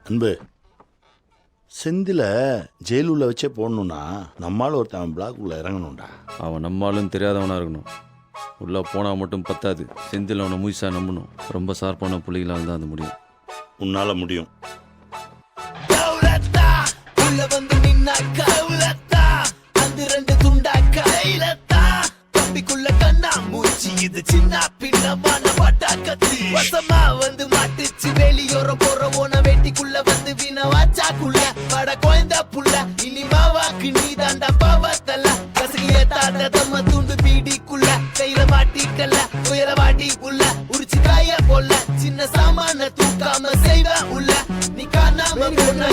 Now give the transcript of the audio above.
அன்பு செந்தில ஜெயில் உள்ள வச்சே போடணும்னா நம்மளால ஒருத்தன் பிளாக் உள்ள இறங்கணும்டா. அவன் நம்மளும் தெரியாதவனா இருக்கணும். உள்ளே போனால் மட்டும் பத்தாது, செந்தில் அவனை முயற்சியாக நம்பணும். ரொம்ப ஷார்ப்பான புள்ளிகளால் தான் அது முடியும். உன்னால முடியும். இது சின்ன பின்னமான பட்டாக்கத்தி வசமா வந்து மாட்டுச்சு வெளியோர போற ஓன வேட்டிக்குள்ள வந்து வீண வாச்சாக்குள்ள பட கோயந்தா புள்ள இனிமாவாக்கு நீ தாண்டா பாவத்தல்ல கசகிய தாண்டதம்ம துண்டு பீடிக்குள்ள கையில மாட்டிக்கல்ல உயர வாட்டி உள்ள உரிச்சு காய போல சின்ன சாமான தூக்காம செய்வ உள்ள நீ காணாம போன